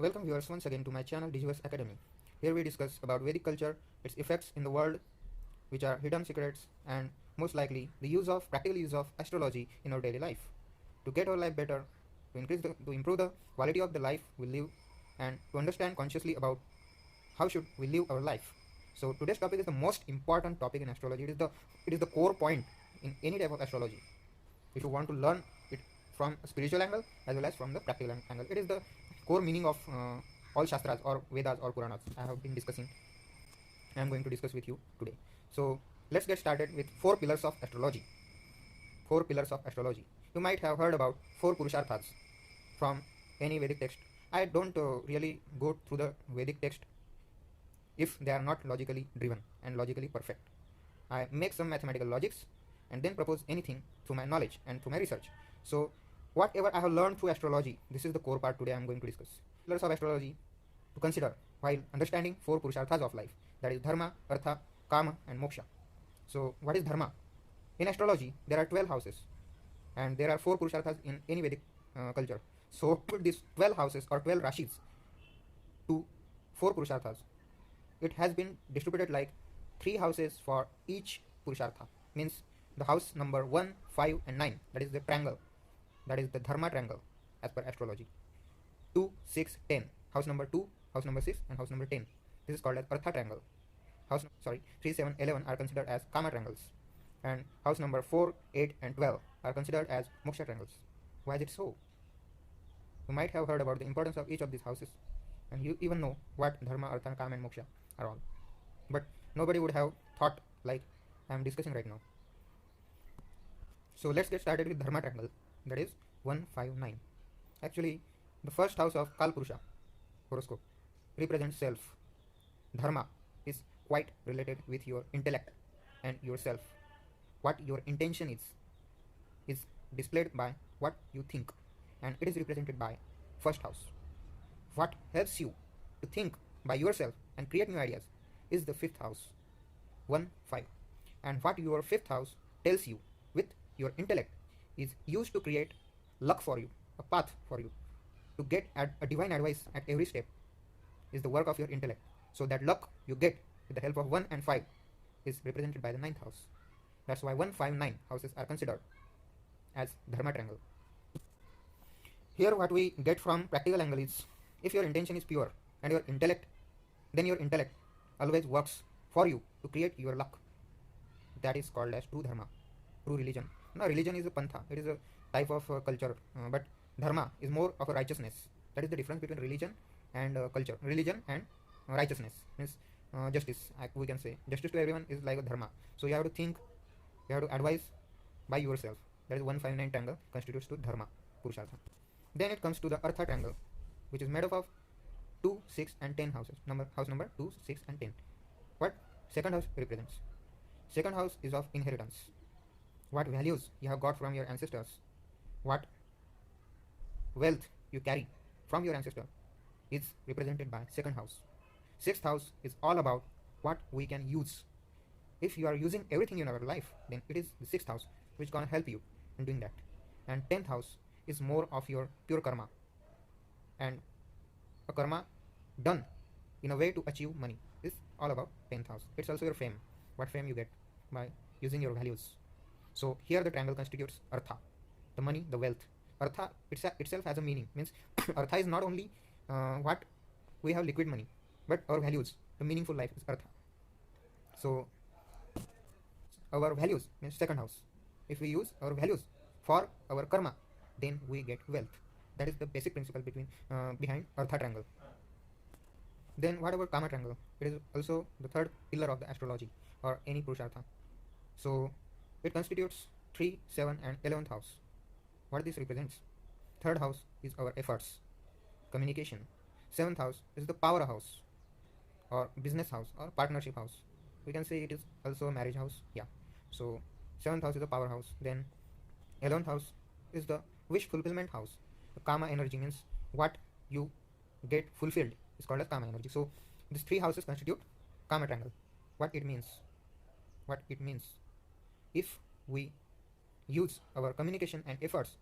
Welcome viewers once again to my channel Digiverse Academy. Here we discuss about Vedic culture, its effects in the world, which are hidden secrets, and most likely the practical use of astrology in our daily life to get our life better, to improve the quality of the life we live, and to understand consciously about how should we live our life. So today's topic is the most important topic in astrology. It is the core point in any type of astrology. If you want to learn it from a spiritual angle as well as from the practical angle, it is the core meaning of all shastras or Vedas or Puranas I am going to discuss with you today. So let's get started with four pillars of astrology. Four pillars of astrology. You might have heard about four Purusharthas from any Vedic text. I don't really go through the Vedic text if they are not logically driven and logically perfect. I make some mathematical logics and then propose anything through my knowledge and through my research. So whatever I have learned through astrology, this is the core part today I am going to discuss. Pillars of astrology to consider while understanding four Purusharthas of life, that is Dharma, Artha, Kama and Moksha. So what is Dharma? In astrology there are 12 houses and there are four Purusharthas in any Vedic culture. So put these 12 houses or 12 Rashis to four Purusharthas. It has been distributed like 3 houses for each Purushartha, means the house number 1, 5 and 9, that is the triangle, that is the Dharma triangle as per astrology. 2, 6, 10, house number 2, house number 6 and house number 10, this is called as Artha triangle. 3, 7, 11 are considered as Kama triangles, and house number 4, 8 and 12 are considered as Moksha triangles. Why is it so? You might have heard about the importance of each of these houses, and you even know what Dharma, Artha, Kama and Moksha are all, but nobody would have thought like I am discussing right now. So let's get started with Dharma triangle, that is 1, 5, 9. Actually, the first house of Kalpurusha horoscope represents self. Dharma is quite related with your intellect and yourself. What your intention is displayed by what you think, and it is represented by first house. What helps you to think by yourself and create new ideas is the fifth house, 1, 5. And what your fifth house tells you with your intellect is used to create luck for you, a path for you to get a divine advice at every step is the work of your intellect. So that luck you get with the help of 1 and 5 is represented by the ninth house. That's why 1, 5, 9 houses are considered as Dharma triangle. Here what we get from practical angle is, if your intention is pure and your intellect, then your intellect always works for you to create your luck. That is called as true Dharma, true religion. Now religion is a pantha, it is a type of culture, but Dharma is more of a righteousness. That is the difference between religion and culture. Religion and righteousness means justice, we can say. Justice to everyone is like a Dharma. So you have to think, you have to advise by yourself. That is 1, 5, 9 triangle constitutes to Dharma, Purushartha. Then it comes to the Artha triangle, which is made up of 2, 6 and 10 houses. House number 2, 6 and 10. What second house represents? Second house is of inheritance. What values you have got from your ancestors, what wealth you carry from your ancestor is represented by second house. Sixth house is all about what we can use. If you are using everything in our life, then it is the sixth house which is going to help you in doing that. And 10th house is more of your pure karma, and a karma done in a way to achieve money is all about 10th house. It's also your fame, what fame you get by using your values. So here the triangle constitutes Artha, the money, the wealth. Artha itself has a meaning, means Artha is not only what we have liquid money, but our values, the meaningful life is Artha. So our values means second house. If we use our values for our karma, then we get wealth. That is the basic principle behind Artha triangle. Then what about Kama triangle? It is also the third pillar of the astrology or any Purushartha. So it constitutes 3, 7 and 11th house. What this represents? Third house is our efforts, communication. 7th house is the power house or business house or partnership house. We can say it is also a marriage house. Yeah. So 7th house is the power house. Then 11th house is the wish fulfillment house. The Kama energy means what you get fulfilled is called as Kama energy. So these 3 houses constitute Kama triangle. What it means? If we use our communication and efforts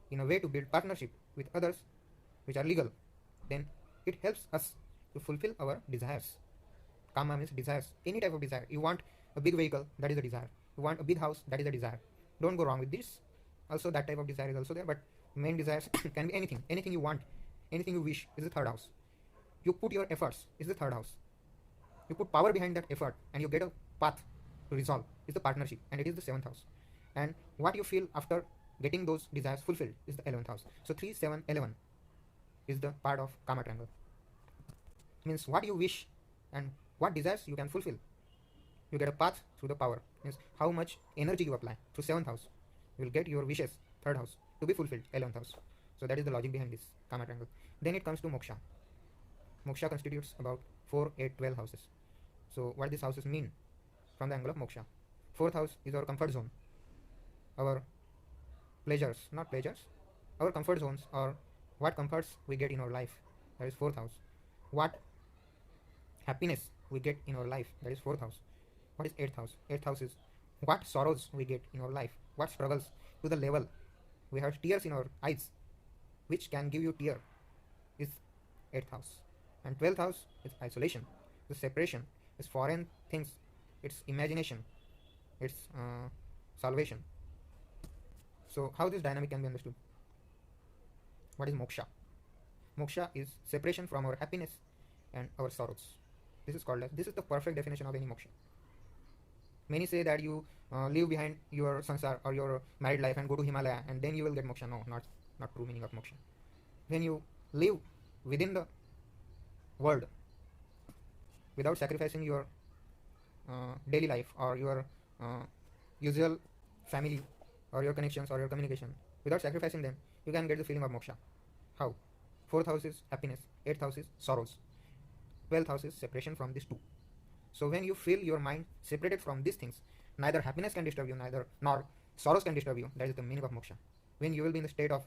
in a way to build partnership with others which are legal, then it helps us to fulfill our desires. Kama means desires, any type of desire. You want a big vehicle, that is a desire. You want a big house, that is a desire. Don't go wrong with this. Also, that type of desire is also there, but main desires can be anything. Anything you want, anything you wish is the third house. You put your efforts is the third house. You put power behind that effort and you get a path to resolve is the partnership, and it is the seventh house. And what you feel after getting those desires fulfilled is the 11th house. So 3, 7, 11 is the part of Kama triangle. Means what you wish and what desires you can fulfill. You get a path through the power. Means how much energy you apply through 7th house. You will get your wishes, 3rd house, to be fulfilled, 11th house. So that is the logic behind this Kama triangle. Then it comes to moksha. Moksha constitutes about 4, 8, 12 houses. So what these houses mean from the angle of moksha? 4th house is our comfort zone. Our pleasures, not pleasures, our comfort zones, or what comforts we get in our life, that is 4th house. What happiness we get in our life, that is 4th house. What is 8th house? 8th house is what sorrows we get in our life, what struggles to the level we have tears in our eyes, which can give you tear, is 8th house. And 12th house is isolation, the separation, is foreign things, it's imagination, it's salvation. So how this dynamic can be understood? What is moksha? Moksha is separation from our happiness and our sorrows. This is called as, this is the perfect definition of any moksha. Many say that you leave behind your sansar or your married life and go to Himalaya and then you will get moksha. No, not true meaning of moksha. When you live within the world without sacrificing your daily life or your usual family or your connections or your communication, without sacrificing them, you can get the feeling of moksha. How? 4th house is happiness, 8th house is sorrows, 12th house is separation from these two. So when you feel your mind separated from these things, neither happiness can disturb you, neither nor sorrows can disturb you. That is the meaning of moksha. When you will be in the state of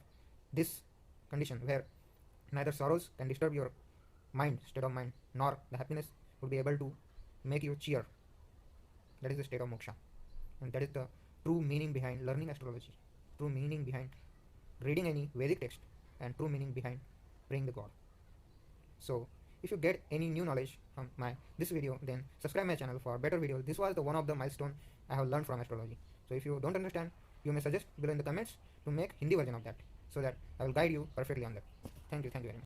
this condition where neither sorrows can disturb your mind, state of mind, nor the happiness will be able to make you cheer, that is the state of moksha. And that is the true meaning behind learning astrology, true meaning behind reading any Vedic text, and true meaning behind praying the God. So if you get any new knowledge from this video, then subscribe my channel for better videos. This was the one of the milestone I have learned from astrology. So if you don't understand, you may suggest below in the comments to make Hindi version of that, so that I will guide you perfectly on that. Thank you very much.